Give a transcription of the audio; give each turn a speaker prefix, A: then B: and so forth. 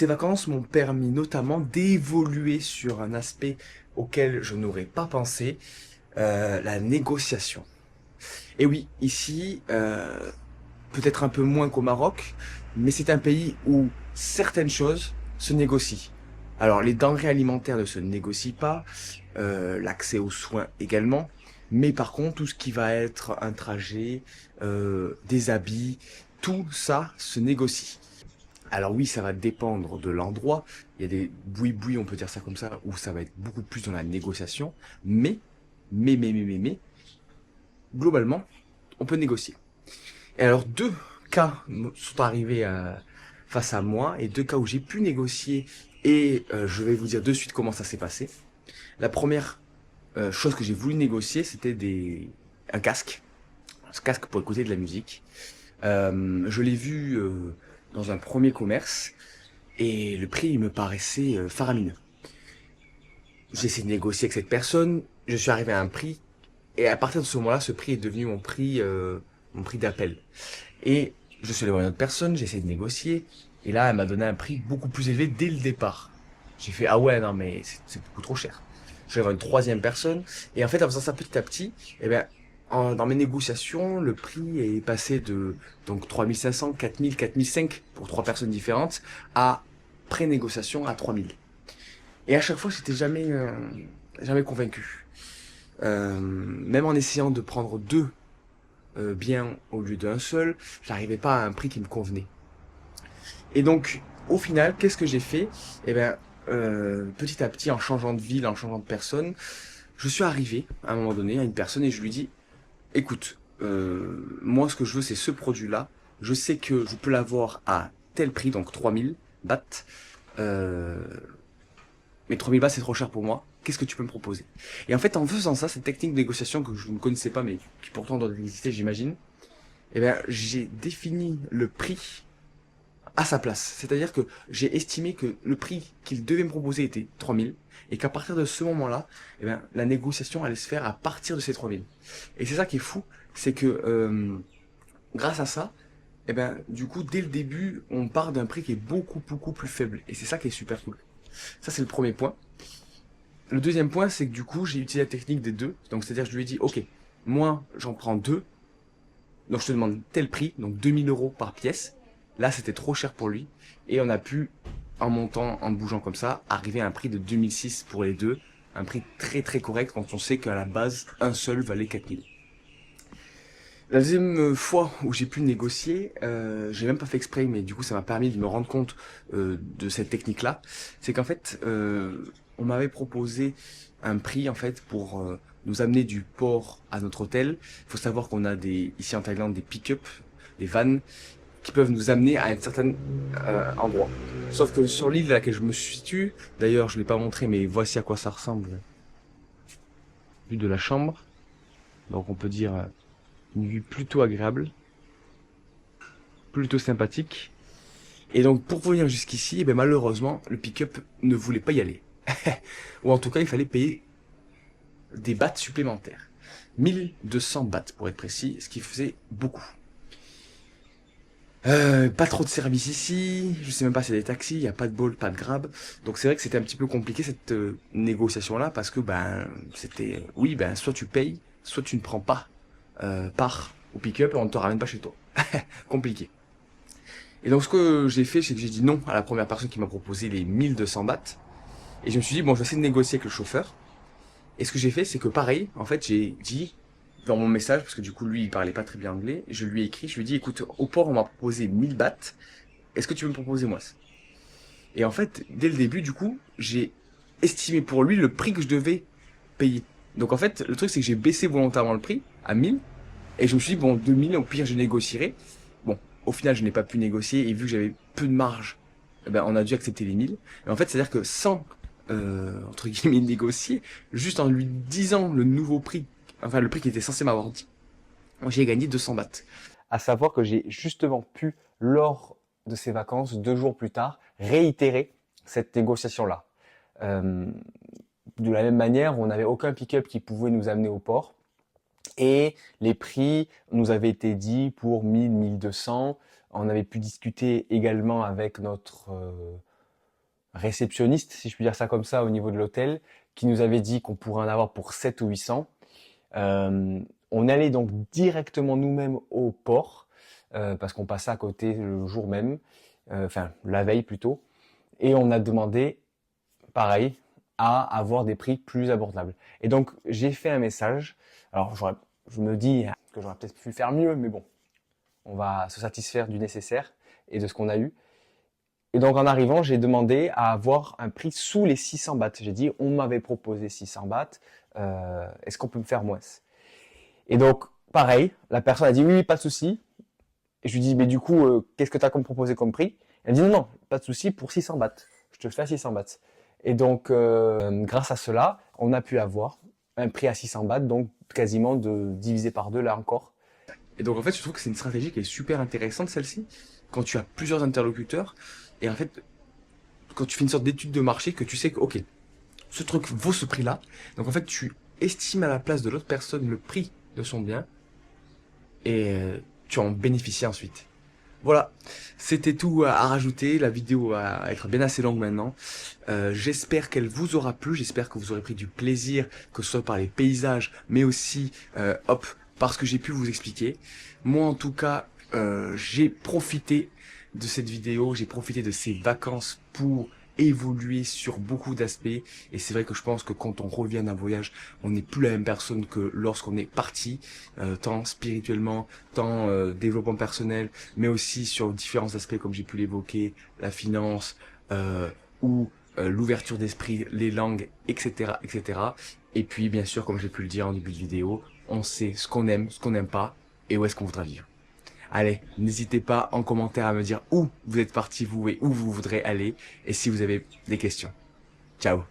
A: Ces vacances m'ont permis notamment d'évoluer sur un aspect auquel je n'aurais pas pensé, la négociation. Et oui, ici, peut-être un peu moins qu'au Maroc, mais c'est un pays où certaines choses se négocient. Alors, les denrées alimentaires ne se négocient pas, l'accès aux soins également, mais par contre, tout ce qui va être un trajet, des habits, tout ça se négocie. Alors oui, ça va dépendre de l'endroit. Il y a des boui-boui, on peut dire ça comme ça, où ça va être beaucoup plus dans la négociation. Mais, mais, globalement, on peut négocier. Et alors, deux cas sont arrivés face à moi, et deux cas où j'ai pu négocier, et je vais vous dire de suite comment ça s'est passé. La première chose que j'ai voulu négocier, c'était un casque. Un casque pour écouter de la musique. Je l'ai vu dans un premier commerce, et le prix il me paraissait faramineux. J'ai essayé de négocier avec cette personne, je suis arrivé à un prix, et à partir de ce moment-là, ce prix est devenu mon prix d'appel. Et je suis allé voir une autre personne, j'ai essayé de négocier, et là, elle m'a donné un prix beaucoup plus élevé dès le départ. J'ai fait, ah ouais, non, mais c'est beaucoup trop cher. Je suis allé voir une troisième personne, et en fait, en faisant ça petit à petit, eh bien, dans mes négociations, le prix est passé de donc 3500, 4000, 4005 pour trois personnes différentes, à pré-négociation à 3000. Et à chaque fois, j'étais jamais convaincu. Même en essayant de prendre deux biens au lieu d'un seul, j'arrivais pas à un prix qui me convenait. Et donc, au final, qu'est-ce que j'ai fait? Eh ben, petit à petit, en changeant de ville, en changeant de personne, je suis arrivé à un moment donné à une personne et je lui dis, écoute, moi, ce que je veux, c'est ce produit-là. Je sais que je peux l'avoir à tel prix, donc 3000 bahts. Euh, mais 3000 bahts, c'est trop cher pour moi. Qu'est-ce que tu peux me proposer? Et en fait, en faisant ça, cette technique de négociation que je ne connaissais pas, mais qui pourtant doit exister, j'imagine, eh ben, j'ai défini le prix à sa place. C'est-à-dire que j'ai estimé que le prix qu'il devait me proposer était 3000 et qu'à partir de ce moment-là, eh ben, la négociation allait se faire à partir de ces 3000. Et c'est ça qui est fou, c'est que grâce à ça, eh ben, du coup, dès le début, on part d'un prix qui est beaucoup plus faible. Et c'est ça qui est super cool. Ça, c'est le premier point. Le deuxième point, c'est que du coup, j'ai utilisé la technique des deux. Donc, c'est-à-dire, je lui ai dit, ok, moi, j'en prends deux. Donc, je te demande tel prix, donc 2000 € par pièce. Là, c'était trop cher pour lui. Et on a pu, en montant, en bougeant comme ça, arriver à un prix de 2006 pour les deux. Un prix très correct quand on sait qu'à la base, un seul valait 4000. La deuxième fois où j'ai pu négocier, j'ai même pas fait exprès, mais du coup ça m'a permis de me rendre compte de cette technique-là. C'est qu'en fait, on m'avait proposé un prix en fait pour nous amener du port à notre hôtel. Il faut savoir qu'on a ici en Thaïlande des pick-up, des vannes qui peuvent nous amener à un certain endroit. Sauf que sur l'île à laquelle je me situe, d'ailleurs je l'ai pas montré, mais voici à quoi ça ressemble, vue de la chambre. Donc on peut dire une vue plutôt agréable, plutôt sympathique. Et donc pour venir jusqu'ici, eh ben, malheureusement, le pick-up ne voulait pas y aller. Ou en tout cas, il fallait payer des bahts supplémentaires. 1200 bahts pour être précis, ce qui faisait beaucoup. Pas trop de services ici, je sais même pas s'il y a des taxis, il n'y a pas de Bolt, pas de Grab. Donc c'est vrai que c'était un petit peu compliqué cette négociation-là parce que ben c'était oui ben soit tu payes, soit tu ne prends pas part au pick-up et on ne te ramène pas chez toi. Compliqué. Et donc ce que j'ai fait, c'est que j'ai dit non à la première personne qui m'a proposé les 1200 bahts. Et je me suis dit, bon, je vais essayer de négocier avec le chauffeur. Et ce que j'ai fait, c'est que pareil, en fait, j'ai dit dans mon message, parce que du coup, lui, il parlait pas très bien anglais, je lui ai écrit, je lui ai dit, écoute, au port, on m'a proposé 1000 bahts. Est-ce que tu veux me proposer moi ça? Et en fait, dès le début, du coup, j'ai estimé pour lui le prix que je devais payer. Donc en fait, le truc, c'est que j'ai baissé volontairement le prix à 1000. Et je me suis dit, bon, 2000, au pire, je négocierai. Bon, au final, je n'ai pas pu négocier. Et vu que j'avais peu de marge, eh ben, on a dû accepter les 1000. Et en fait, c'est-à-dire que sans, entre guillemets, négocier, juste en lui disant le nouveau prix, enfin, le prix qui était censé m'avoir dit, j'ai gagné 200 bahts. À savoir que j'ai justement pu, lors de ces vacances, 2 jours plus tard, réitérer cette négociation-là. Euh, de la même manière, on n'avait aucun pick-up qui pouvait nous amener au port. Et les prix nous avaient été dits pour 1000, 1200. On avait pu discuter également avec notre
B: réceptionniste, si je puis dire ça comme ça, au niveau de l'hôtel, qui nous avait dit qu'on pourrait en avoir pour 7 ou 800. Euh, on allait donc directement nous-mêmes au port, parce qu'on passait à côté le jour même, enfin la veille plutôt, et on a demandé, pareil, à avoir des prix plus abordables. Et donc j'ai fait un message. Alors je me dis que j'aurais peut-être pu faire mieux, mais bon, on va se satisfaire du nécessaire et de ce qu'on a eu. Et donc en arrivant, j'ai demandé à avoir un prix sous les 600 bahts. J'ai dit, on m'avait proposé 600 bahts, est-ce qu'on peut me faire moins? Et donc, pareil, la personne a dit, oui, oui, pas de souci. Et je lui dis, mais du coup, qu'est-ce que tu as proposé comme prix? Elle me dit, non, non, pas de souci, pour 600 bahts. Je te fais à 600 bahts. Et donc, grâce à cela, on a pu avoir un prix à 600 bahts, donc quasiment divisé par deux là encore.
A: Et donc en fait, je trouve que c'est une stratégie qui est super intéressante celle-ci, quand tu as plusieurs interlocuteurs, et en fait, quand tu fais une sorte d'étude de marché, que tu sais que, ok, ce truc vaut ce prix-là, donc en fait, tu estimes à la place de l'autre personne le prix de son bien, et tu en bénéficies ensuite. Voilà, c'était tout à rajouter, la vidéo va être bien assez longue maintenant. J'espère qu'elle vous aura plu, j'espère que vous aurez pris du plaisir, que ce soit par les paysages, mais aussi, hop, parce que j'ai pu vous expliquer. Moi en tout cas, j'ai profité de cette vidéo, j'ai profité de ces vacances pour évoluer sur beaucoup d'aspects, et c'est vrai que je pense que quand on revient d'un voyage, on n'est plus la même personne que lorsqu'on est parti, tant spirituellement, tant développement personnel, mais aussi sur différents aspects comme j'ai pu l'évoquer, la finance, ou l'ouverture d'esprit, les langues, etc., etc. Et puis bien sûr, comme j'ai pu le dire en début de vidéo, on sait ce qu'on aime, ce qu'on n'aime pas, et où est-ce qu'on voudra vivre. Allez, n'hésitez pas en commentaire à me dire où vous êtes parti vous et où vous voudrez aller, et si vous avez des questions. Ciao.